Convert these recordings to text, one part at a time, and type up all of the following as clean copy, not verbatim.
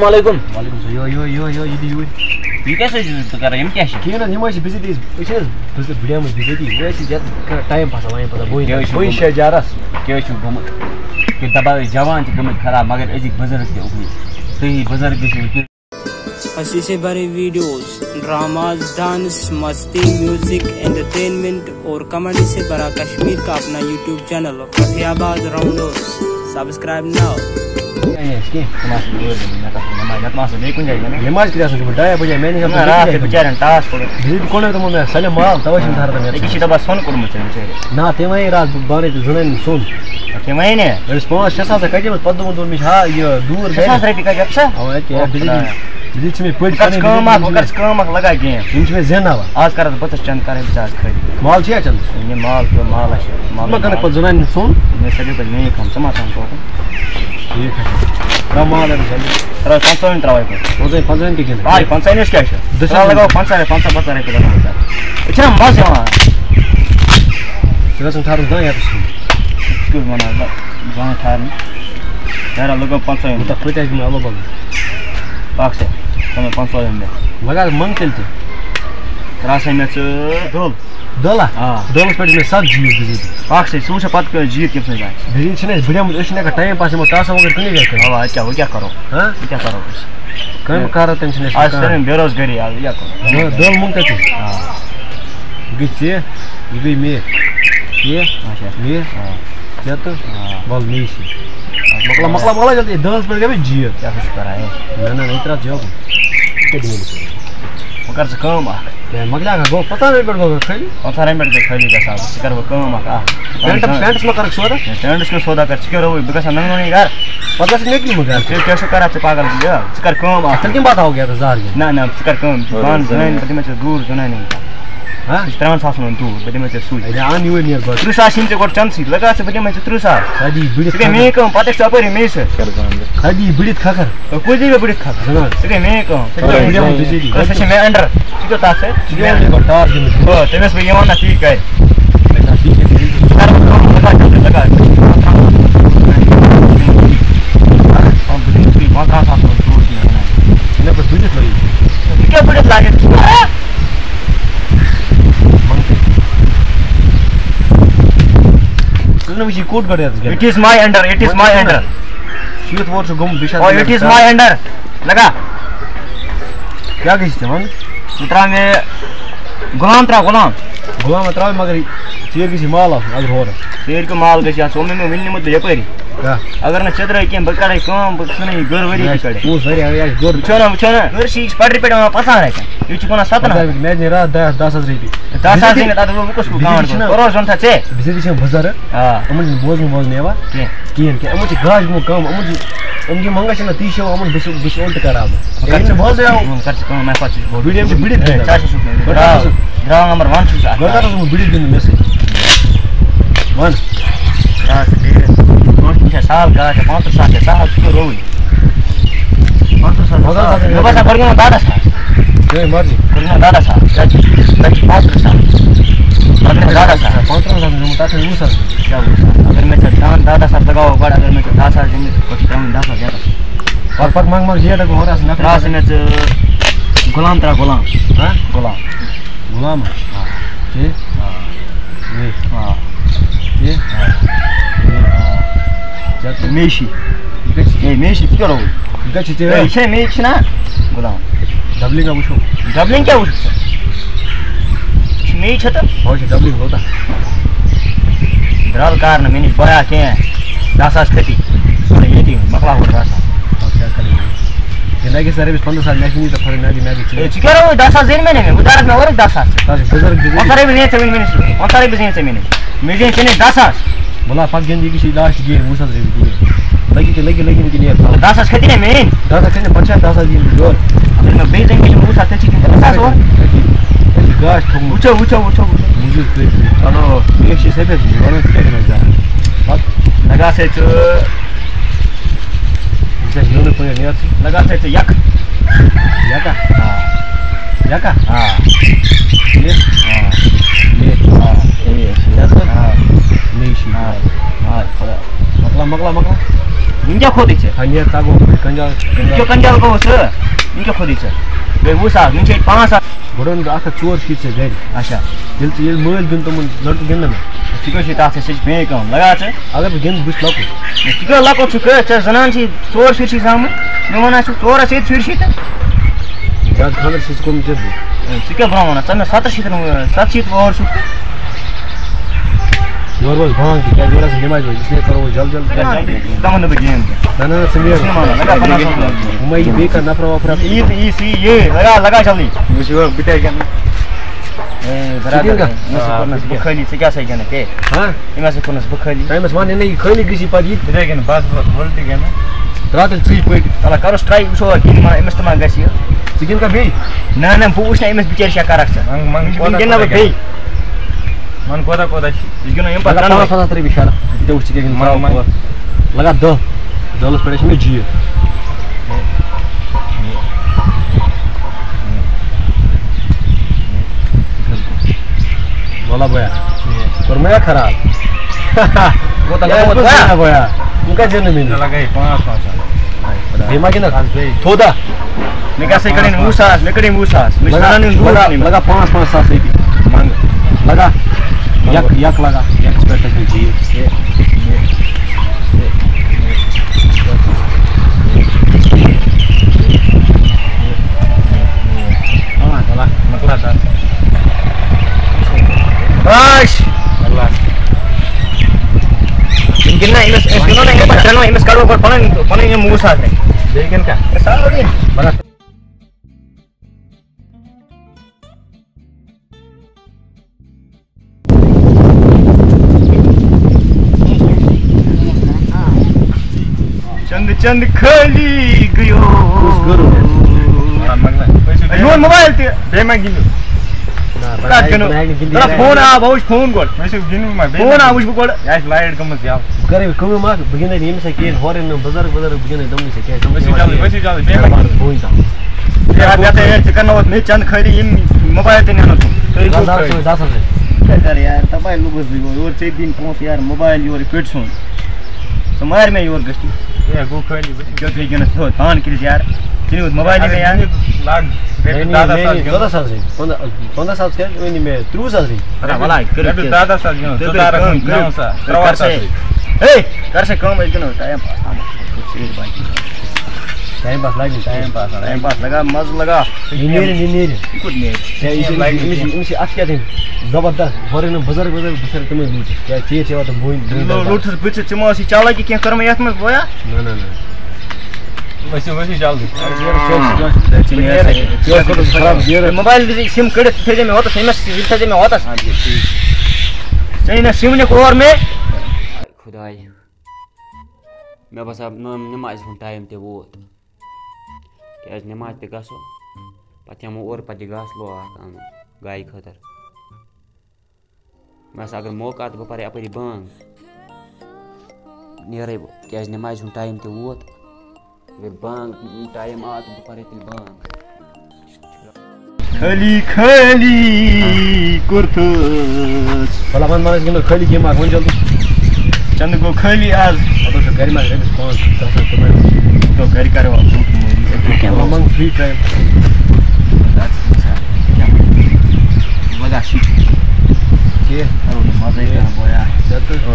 السلام علیکم. وعلیکم السلام. یو یہ کیسے تو کر یم کیا کہین یم بزتی بڑیا بزتی ٹائم پاسا وائن پتہ بوئی شے جارس کیا گومت کہ دپا جوان گمت خراب مگر ازک بزرگ تہ اکنی تھی بزرگ گھو ہنسی سے بھرے ویڈیوز، ڈراماز، ڈانس، مستی، میوزک، انٹرٹینمنٹ اور کامیڈی سے بھرا کشمیر کا اپنا یوٹیوب چینل فتح آباد راؤنڈرز. Subscribe now. نماز ڈایا بجے میں سلم مال توے سون کورمت نا تم رات بانے زن سون پانچ 6 ساس کٹے پہ دون مجھے ہا یہ دور لگا کھین زیناوان آج کر بتس چند کر مال چند یہ مال تو مال پہ زنان سون سلو پہ میری کم ثما ٹھیک ہے مال ترا 500 تراوے پہ 15 کی گن 500 کیا لگاؤ 500 500 رۄپیہِ لگاؤ چھا مزٕ یِوان ژٕ ٹھارُن زانٛہہ یَتَس کیُتھ وَنان زانٛہہ ٹھارنہِ نیرا لگاو 500 تَتھ پٲٹھۍ آسہِ مےٚ الگ الگ پاک سے تمہیں 500 مےٚ لگا من تیٚلہِ تہِ ترٛاو سا مےٚ ژٕ دۄل دٔل آ دٔلَس پٮ۪ٹھ مےٚ 7 جیٖپ بِزٲتی پاک سے ژٕ وٕچھا پتہٕ کیٛاہ جیٖت کٔمۍ سٕنٛز آسہِ بِزٲتی چھِنہٕ اَسہِ بڑیمٕتۍ أسۍ چھِنہٕ ہٮ۪کان ٹایم پاس یِمو ٹاسا وغٲر کُنی جایہِ کٔرِتھ اوا کیٛاہ وۄنۍ کیٛاہ کرو ہاں وۄنۍ کیٛاہ کرو أسۍ کامہِ کارا تٔمۍ چھِنہٕ آز اَسہِ سٲلِم بے روزگٲری آز کیٛاہ کرو دٔل مونگ تَتہِ آ گٔے ژےٚ یہِ گٔے مےٚ ژےٚ اچھا مےٚ ژےٚ تہٕ وَلہٕ مے چھِ مۄکلا جلدی دٔہَس پٮ۪ٹھ گٔے مےٚ جیٖت کیٛاہ چھُ کران ہے نہ یہِ ترٛاو جواب کَتہِ دِمو وۄنۍ کر ژٕ کٲم اکھ مۄکلیٛا گوٚو 50 رۄپیہِ پٮ۪ٹھ گوٚو خٲلی 500 رۄپیہِ پٮ۪ٹھ گٔے خٲلی گژھان ژٕ کر بہٕ کٲم اکھ پینٹس ما کرکھ سودا پینٹس کیٛاہ سودا کر ژٕ کیٛاہ روٕے بہٕ گژھٕ ہا ننٛگنوٕے گرٕ پتہٕ گژھِ مےٚ کِمہٕ گرٕ ژٕ کیٛاہ چھُکھ کران ژٕ پاگل یہِ ژٕ کر کٲم اکھ تیٚلہِ کَمہِ پتہٕ آو گیا زار نہ نہ ژٕ کر کٲم پانہٕ زنانہِ بہٕ دِمے ژےٚ دوٗر زنانہِ ہاں سُہ چھُ 3 ساسن ہُنٛد دوٗر بہٕ دِمے ژےٚ سُے اَن یوٗرۍ نیر گۄڈٕ 30 ساس یِن ژےٚ گۄڈٕ چنٛدسٕے لگاو ژٕ بہٕ دِمے ژےٚ 30 ساس سادی بٔڑِتھ ژٕ گٔے میٛٲنۍ کٲم پتہٕ ٲسۍ ژٕ اپٲری مے سۭتۍ سادی بٔڑِتھ کھکھر کُس دی مےٚ بٔڑِتھ کھکھ زنان ژٕ گٔے میٛٲنۍ کٲم بٔڑِتھ سۄ چھِ مےٚ انڈر ژٕ کیٛاہ تتھ سۭتۍ گۄڈٕ ٹاس گِنٛدِتھ تٔمِس بہٕ یِوان نہ تی کرِ مےٚ پٮ۪ٹھ بٔڑِتھ لٲگِتھ کیٛاہ بٔڑِتھ لاگہِ ژٕ وٕچھ یہِ کوٚت گۄڈٕ یَتس it is my under it is my under شیٖتھ وور چھُ گوٚمُت اٹ از ماے انڈر لگا کیٛاہ گژھِ ژےٚ وَن ژٕ ترٛاو مےٚ غلام ترٛاو غلام غلام ترٛاوِ مگر ژیٖرۍ گژھِ یہِ مال آسُن اگر ہورٕ ژیٖرۍ کیٛاہ مال گژھِ آسُن مےٚ وٕنہِ نِمُت بہٕ یپٲری کیٛاہ اگر نہٕ ژےٚ ترٛٲے کینٛہہ بہٕ کَرے کٲم بہٕ ژھٕنَے یہِ گٔر ؤری تہِ کَڑِ پونٛسہٕ واریاہ یہِ آسہِ گوٚر وٕچھو نہ گٔرسی چھِ پٹرِ پٮ۪ٹھ یِوان 50 رۄپیہِ یہِ چھُکھ وَنان 17 مےٚ دِنۍ راتھ 10 ساس رۄپیہِ 10 ساس دِنہٕ تَتھ بہٕ کُس گانٛڈ بروس وَن تھا ژےٚ بِزٲتی چھِ بُزرٕگ آ یِمن چھِنہٕ بوزنہٕ یِوان کِہیٖنۍ کہِ یِمن چھِ گاش گوٚمُت کٲم یِم یِم منٛگان چھِنہ تی چھِ یِوان یِمن بہٕ چھُس اُلٹہٕ کران بہٕ چھِ بوزٕے کر ژٕ کٲم مےٚ پَتہٕ چھُس بہٕ بٔڑِم چھِ بٔڑِتھ گِنٛدان درٛاو نمبر 1 چھُس اکھ گۄڈٕ کر اوسُس بہٕ بٔڑِتھ گِنٛدُن مےٚ سۭتۍ وَن برونٛٹھ چھِ سہل گاش 50 ساس چھِ سہل ژٕ کیٛاہ رووٕے 50 ساس مےٚ باسان گۄڈٕ گِنٛدو 10 ساس چٲنۍ مرضی گۄڈٕ گِنٛدو 10 ساس تَتہِ چھِ 35 ساس پَتہٕ گِنٛدو 10 ساس 15 ساس دِمو تَتھ چھِ 20 ساس کیٛاہ وُچھ اگر مےٚ ژےٚ 10 ساس لگاوو گۄڈٕ اگر مےٚ ژےٚ 10 ساس دِمہِ پَتہٕ چھِ ترٛاوٕنۍ 10 ساس یَتَس پتہٕ منٛگ ڈیٹ ہٮ۪کو ہورٕ آسان ترٛاو سا مےٚ ژٕ غلام ترٛاو غلام ہاں غلام غلام ٹھیٖک آ ٹھیٖک میشی یہِ کَتہِ چھِ ہے میشی ژٕ کیٛاہ رووٕے یہِ کَتہِ چھِ یہِ ژےٚ چھے میچ چھِنا غلام ڈبلِنٛگا وٕچھو ڈبلِنٛگ کیٛاہ وٕچھُکھ ژٕ یہِ چھِ میچ ہَتہٕ ہو چھِ ڈبلِنٛگ کوتاہ درٛال کار نہٕ مےٚ نِش بیا کینٛہہ 10 ساس کھٔتی ییٚتی مۄکلاو 10 ساس مےٚ گژھِ رۄپیَس 15 ساس مےٚ چھِ تہٕ فرق مےٚ ہے ژٕ کیٛاہ رووٕے 10 ساس زینہِ مےٚ نہٕ مےٚ دارَکھ مےٚ اورُے 10 ساس تَتھ چھِ بُزرٕگ 50 رۄپیہِ زینہِ ژےٚ وٕنہِ مےٚ نِش 50 رۄپیہِ زینہِ ژےٚ مےٚ نِش مےٚ زینہِ ژےٚ نِش 10 ساس بولا پتہٕ گِنٛد یہِ گژھِ لاسٹ گیم 20 ساس رۄپیہِ گیم لگی نہٕ کِہیٖنۍ 10 ساس کھٔتی نا میٛٲنۍ 10 ساس کھٔتۍ پَتہٕ چھِ 10 ساس دِنۍ یورٕ اگر مےٚ بیٚیہِ زٔنۍ مےٚ 20 ساس تیٚلہِ چھِ دِنۍ 10 ساس اورٕ تَتہِ چھِ گاش تھوٚمُت وٕچھو موٗجوٗد کٔرِتھ چلو بیٚیہِ چھِ سفید وَنان ژٕ کیٛاہ دِمَکھ زیادٕ پَتہٕ لگا سا ژٕ یہِ چھِ نیوٗنہٕ پٲنۍ نیرٕ ژٕ لگا سا ژٕ یَکھ یَکا یَکا آ یہِ آ مے چھِ آ خۄدا مۄکلا کیا کھوتٕے ژےٚ نیٹ ژگو کنجال کیٛاہ کنجال گوٚوُس ژٕ کیٛاہ کھوتٕے ژےٚ گٔے 20,000 وٕنہِ چھِ ییٚتہِ 5,000 بڑن 104 شیٖت ژےٚ گرِ اچھا ییٚلہِ ژٕ ییٚلہِ مٲلۍ گِنٛد تِمن لڑکہٕ گِنٛدنہٕ مےٚ ژٕ کیٛاہ چھُے تَتھ سۭتۍ سُہ چھِ بیٚیہِ کٲم لگا ژٕ اگر بہٕ گِنٛدٕ بہٕ چھُس لۄکُٹ ژٕ کیٛاہ لۄکُٹ چھُکھ ژےٚ زنان چھِ 4 شُرۍ چھِ زامٕتۍ مےٚ وَنان چھُکھ 4 ییٚتہِ شُرۍ چھِ تہٕ زیادٕ خانٛدر چھُس کوٚرمُت ژےٚ ژٕ کیٛاہ برٛونٛہہ وَنان ژٕ مےٚ 700 وُہُر چھُکھ تہٕ یورٕ روز بانٛگ تہِ کیٛازِ یورٕ آسان نٮ۪مازِ منٛز اِسلیے کرو أسۍ جلد تمن نہٕ بہٕ گیم تہِ نہ ژٕ نیرٕ لگا 50,000 وۄنۍ ما یی بیٚیہِ کانٛہہ نفرا وفرا یہِ لگا جلدی بہٕ تہِ گِنٛدٕ بہٕ خٲلی ژٕ کیٛاہ سا گِنٛدکھ ہے ہاں أمۍ ہسا کوٚرنَس بہٕ خٲلی ٹایمس وَن نہ یہِ خٲلی گژھی پتہٕ یہِ تِتھَے کٔنۍ بس وُلٹہِ گِنٛدان ترٛاو تیٚلہِ ژٕے پٲٹھۍ اَلا کَروس ٹرٛاے وٕچھو کِہیٖنۍ ما أمِس تہِ ما گژھِ یہِ ژٕ گِنٛد کھا بیٚیہِ نہ بہٕ وٕچھنہٕ أمِس بِچٲرۍ کیٛاہ کَرکھ ژٕ وٕنۍ گِنٛدنہٕ بہٕ بیٚیہِ من کوتاہ چھِ یہِ گِنٛدو اَمہِ لگا پَتہٕ 5,000 رۄپیہِ شرف تہِ وٕچھ ژٕ کیٛاہ گِنٛدِ لگا 10 دٔہلس پٮ۪ٹھ چھِ مےٚ جیٖت بولا بویا کوٚر مےٚ خراب بویا ژٕ کَتہِ زینہٕ مےٚ لگاے 5,000 بیٚیہِ ما گِنٛدکھ تھوٚدا مےٚ کیٛاہ سا کَڑٕنۍ 20,000 مےٚ کَڑٕنۍ 20,000 مےٚ چھِ وَنان یِم دوٗر أنۍمٕتۍ. لگا 5,000 رۄپیہِ منٛگہٕ لگا یک لگا یکس پٮ۪ٹھ چھِ مےٚ جیٖت باش یِم گِنٛدنا أمِس أسۍ گِنٛدو نہ أمۍ پَتہٕ ترٛٮ۪نوَے أمِس کَڑو گۄڈٕ پَنٕنۍ یِم 20,000 بیٚیہِ گِنٛد کیٛاہ چند چند خٲلی گٔیو میون موبایل تہِ بیٚیہِ ما گِنٛدِو کَتھ گِنٛدو فون آو بہٕ وٕچھِ فون گۄڈٕ مےٚ چھُ گِنٛدُن ما فون آو وٕچھِ بہٕ گۄڈٕ یہِ آسہِ لایٹ گٔمٕژ یَلہٕ کرے بہٕ کٲم اکھ بہٕ گِنٛدے نہٕ ییٚمِس سۭتۍ کِہیٖنۍ ہورٕ یِم بُزرگ بہٕ گِنٛدے تِمنٕے سۭتۍ ؤسِو جلدی بیٚیہِ ما گِنٛدِو ژٕ کَرنووُتھ مےٚ چند خٲلی یِم موبایل تہِ نِنو گِنٛدان 10 کیٛاہ کَرٕ یار دَپاے لوٚگُس بہٕ یورٕ ژےٚ دِنۍ پونٛسہٕ یار موبایل یورٕ پیٚٹہِ سُنٛد ژٕ مارِ مےٚ یورٕ گٔژھتٕے ہے گوٚو خٲلی ؤسِو کیٛاہ تُہۍ گِنٛدَس تھوٚد پان کٔرِتھ یار ژٕ نِوُتھ موبایل مےٚ یار لاگ 14,000 رۄپیہِ 15,000 کیٛازِ أنۍ مےٚ 30,000 رۄپیہِ 10,000 گِنٛدُن 9,000 ہے کر سا کٲم أسۍ گِنٛدو ٹایم پاس باقٕے ٹایم پاس لگہِ ٹایم پاس لگا مَزٕ لگا یہِ نیرِ یہِ کوٚت نیرِ أمِس چھِ اَتھ کیٛاہ دِنۍ زبردست ہورٕ یِم بُزرگ بہٕ چھَس تِمے لوٗٹِتھ کیٛازِ ژیٖر چھِ واتان بوٗنۍ لوٚٹھُس بہٕ ژٕ ما ٲسۍ چالاکی کینٛہہ کٔرمٕژ یَتھ منٛز بویا نہ ؤسِو جلدی موبایل دِژ سِم کٔڑِتھ تھٲیزِ مےٚ ہوٚتَس أمِس یہِ تھٲیزِ مےٚ ہوٚتَس ژےٚ یی نہ سِم نِکھ اور مےٚ خۄداے مےٚ باسان نٮ۪مازِ ہُنٛد ٹایم تہِ ووت کیٛازِ نٮ۪ماز تہِ گژھو پَتہٕ یِمو اورٕ پَتہٕ یہِ گاسہٕ لوگ اَکھ اَنُن گایہِ خٲطرٕ مےٚ باسان اگر موقعہٕ آو تہٕ بہٕ پَرٕ یَپٲری بانٛگ نیرَے بہٕ کیٛازِ نٮ۪مازِ ہُنٛد ٹایم تہِ ووت اگر بانٛگ ٹایم آو تہٕ بہٕ پَرٕ تیٚلہِ بانٛگ خٲلی خٲلی کوٚرتھُس بَلا وَن أسۍ گِنٛدو خٲلی گیم اکھ وۄنۍ جلدی چندٕ گوٚو خٲلی آز پَتہٕ چھُ گرِ منٛز رۄپیَس 5,000 تو گرِ کَرو منٛگ فرٛی ٹایم لگا شیٖٹ کَرو نہٕ مَزَے کَران بویا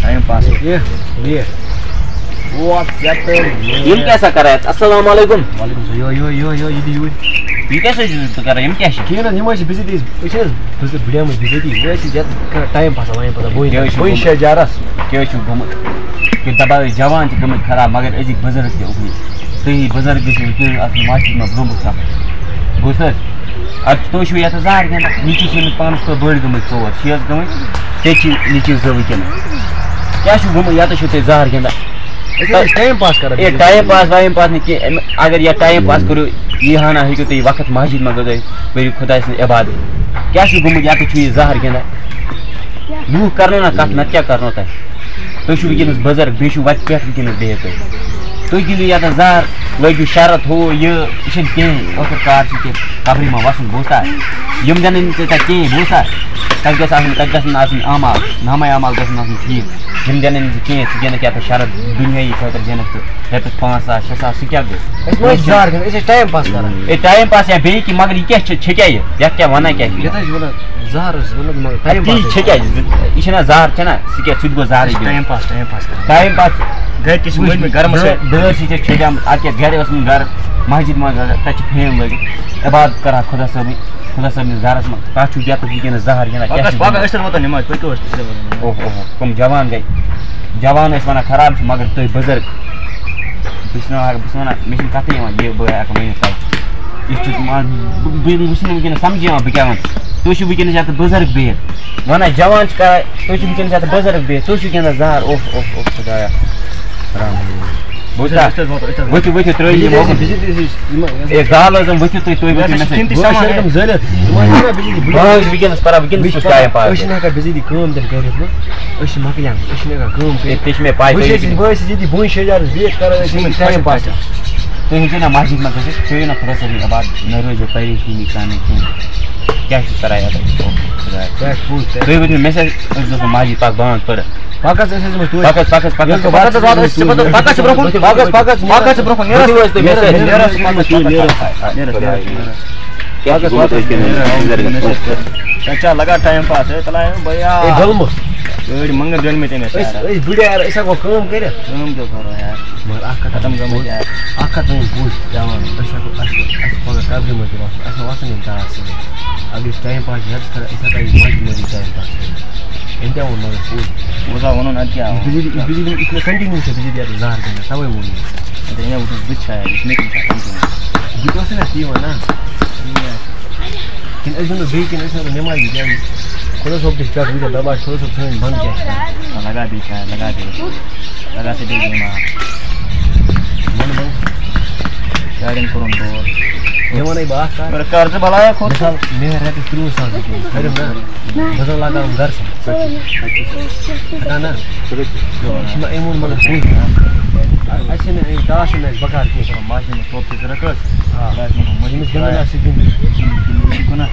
ٹایم پاس یِم کیٛاہ سا کَران اَسلامُ علیکُم وعلیکُم السلام یہِ دِ یوٗرۍ یہِ کیٛاہ سا چھُ ژٕ کَران یِم کیٛاہ چھِ کِہیٖنۍ حظ یِم حظ چھِ بِزٲتی أسۍ چھِ حظ بٕڈیمٕتۍ بِزٲتی أسۍ ٲسۍ یَتھ کران ٹایم پاسا وۄنۍ پَتہٕ بوٚنۍ شےٚ جارَس کیٛاہ چھُ گوٚمُت کہِ دَپان ٲسۍ جوان تہِ گٔمٕتۍ خراب مگر أزِکۍ بُزرگ تہِ اُکنٕے تُہی بُزرگ گٔژھِو وٕنکٮ۪ن اَتھ ماسجِد منٛز برٛونٛہہ برٛونٛہہ سَفر بوٗزتھٕ حظ اَدٕ تُہۍ چھُو یَتھ زہر گِنٛدان نِچی چھِ أمِس پانَس پٲٹھۍ بٔڑۍ گٔمٕتۍ 4 چھِ حظ گٔمٕتۍ ژےٚ چھِ نِچی 2 وٕنکٮ۪نَس کیٛاہ چھُ گوٚمُت یَتَس چھُو تُہۍ زہر گِنٛدان ٹایم پاس کران ہے ٹایم پاس وایم پاس نہٕ کینٛہہ اگر یَتھ ٹایم پاس کٔرِو یی ہنا ہیٚکِو تُہۍ وقت مسجد منٛز گٔژھِتھ کٔرِو خۄداے سٕنٛز عبادت کیٛاہ چھُ گوٚمُت یَتَس چھُ یہِ زہر گِنٛدان لوٗکھ کَرنو نا کَتھ نَتہٕ کیٛاہ کَرنو تۄہہِ تُہۍ چھُو وٕنکٮ۪نَس بُزرگ بیٚیہِ چھُو وَتہِ پٮ۪ٹھ وٕنکٮ۪نَس بِہِتھ تُہۍ گِنٛدِو یَتَس زہر لٲگِو شرط ہُہ یہِ چھُنہٕ کِہیٖنۍ ٲخٕر کار چھُ کہِ قبرِ منٛز وَسُن بوٗزتھا یِم دِنَے نہٕ ژےٚ کِہیٖنۍ بوٗزتھا تَتھ گژھن آسٕنۍ عمال نامے عمال گژھن آسٕنۍ ٹھیٖک یِم گِنٛدن نہٕ کینٛہہ ژٕ گِنٛدکھ یَتھ شرط دُنیٲیی خٲطرٕ گِنٛدکھ تہٕ رۄپیَس 5,000 6,000 سُہ کیٛاہ گوٚو أسۍ ما ٲسۍ زار گِنٛدان أسۍ ٲسۍ ٹایم پاس کران ہے ٹایم پاس یا بیٚیہِ کینٛہہ مگر یہِ کیٛاہ چھِ کیٛاہ یہِ یَتھ کیٛاہ وَنان کیٛاہ چھِ یَتھ حظ چھِ وَنان زہر ٲسۍ وَنان مگر ٹایم تی پاس چھِ کیٛاہ یہِ چھِنہ زہر چھَنا سُہ کیٛاہ سُہ تہِ گوٚو زہرٕے ٹایم پاس کران ٹایم پاس گرِ تہِ چھِ وٕچھمٕتۍ گرمس دٲر چھِ ژےٚ چھٔجمٕژ اَدٕ کیٛاہ گرِ اوسمُت گرٕ مسجد منٛز تَتہِ چھِ فین لٲگِتھ عبادت کران خۄدا صٲبنِس گرس منٛز تَتھ چھُ یَتھ وٕنکیٚنس زہر گِنٛدان پگاہ ٲسۍ واتان نٮ۪ماز پٔکِو أسۍ اوہو کٕم جوان گٔے جوان ٲسۍ وَنان خراب چھُ مگر تُہۍ بُزرگ بہٕ چھُس وَنان مےٚ چھِنہٕ کَتھٕے یِوان یہِ بہٕ ہٮ۪کہٕ ؤنِتھ تۄہہِ یہِ چھُ بہٕ چھُس نہٕ وٕنکیٚنس سَمجھی یِوان بہٕ کیٛاہ وَنہٕ تُہۍ چھِو وٕنکیٚنس یَتھ بُزرگ بِہِتھ وَنان جوان چھِ کران تُہۍ چھِو وٕنکیٚنس یَتھ بُزرگ بِہِتھ تُہۍ چھِو گِنٛدان زہر خۄدایا ؤتھِو ترٛٲیِو ہے زال ٲسٕم ؤتھِو تُہۍ ؤتھِو مےٚ سۭتۍ بہٕ حظ چھُس وٕنکیٚنس پَران وٕنکیٚنس چھُس ٹایم پاس أسۍ چھِنہٕ ہٮ۪کان بِزٲتی کٲم تہِ کٔرِتھ نہٕ أسۍ چھِ مۄکلیان أسۍ چھِنہٕ ہٮ۪کان کٲم کٔرِتھ تہِ چھِ مےٚ پاے بہٕ چھُس ییٚتی بوٗنۍ شیجارس بِہِتھ کران أسۍ یِمن ٹایم پاس تُہۍ ہیٚکِو نہ مسجد منٛز گٔژھِتھ کھیٚیِو نہ خۄدا صٲبنہِ عبادت نہ روزِو پریشٲنی کانٛہہ کینٛہہ کیٛاہ چھُ کران یَتھ تُہۍ ؤنِو مےٚ سۭتۍ أسۍ گژھو مسجد پاک بنٛد پٔرٕ پَکَس ٲسۍ ٲسمٕتۍ توتہِ چا لگا ٹایم پاس گٔلمہٕ أڑۍ مٔنٛگٕر زٲنۍمٕتۍ أمِس أسۍ بٕڈیار أسۍ ہٮ۪کو کٲم کٔرِتھ کٲم کیٛاہ کرو یار مگر اکھ کَتھ ختم گٔمٕتۍ یار اکھ کَتھ وۄنۍ پوٚز پیٚوان أسۍ ہٮ۪کو اَسہِ پگاہ قبرِ منٛز تہِ وَسُن اَسہِ ما وَسن یِم تار سۭتۍ اگر أسۍ ٹایم پاس چھِ ہٮ۪کس کران أسۍ ہٮ۪کو یہِ مسجد منٛزٕے ٹایم پاس کٔرِتھ أمۍ تہِ ووٚن مگر پوٚز بوزا ووٚنُن اَدٕ کیٛاہ بِجلی یُس مےٚ کَنٹِنیوٗ چھِ بِجلی یَتھ زہر گِنٛدان تَوَے ووٚن مےٚ وٕچھُس بہٕ تہِ شاید یہِ چھِ مےٚ تہِ وٕچھان بہٕ تہِ اوسُے نہ تی وَنان کِنہٕ أسۍ گِنٛدو بیٚیہِ کِنہٕ أسۍ وَنو نٮ۪مازِ کیٛازِ خۄدا صٲب تہِ چھِ پٮ۪ٹھ وٕنکٮ۪ن دَپان خۄدا صٲب سٲنۍ بنٛد کیٛاہ چھِ لگا بیٚیہِ شاید لگا سے بیٚیہِ گیم وَنہٕ بہٕ گاڑٮ۪ن کوٚرُن دود مےٚ وَنَے بہٕ اَکھ کَتھ مگر قرضہٕ بلایا کھوٚت مِثال مےٚ رۄپیَس 30,000 رۄپیہِ کٔرِم نا بہٕ زَن لگاوَن گرسٕے ہٮ۪کان نا یہِ چھِ مےٚ أمۍ ووٚن مگر پوٚز اَسہِ چھِنہٕ أمۍ ٹاس چھِنہٕ اَسہِ بکار کینٛہہ ماشیٖن منٛز ٹوپ چھِ ضوٚرتھ آ أمِس گِنٛدُن آسہِ گِنٛدُن گُناہ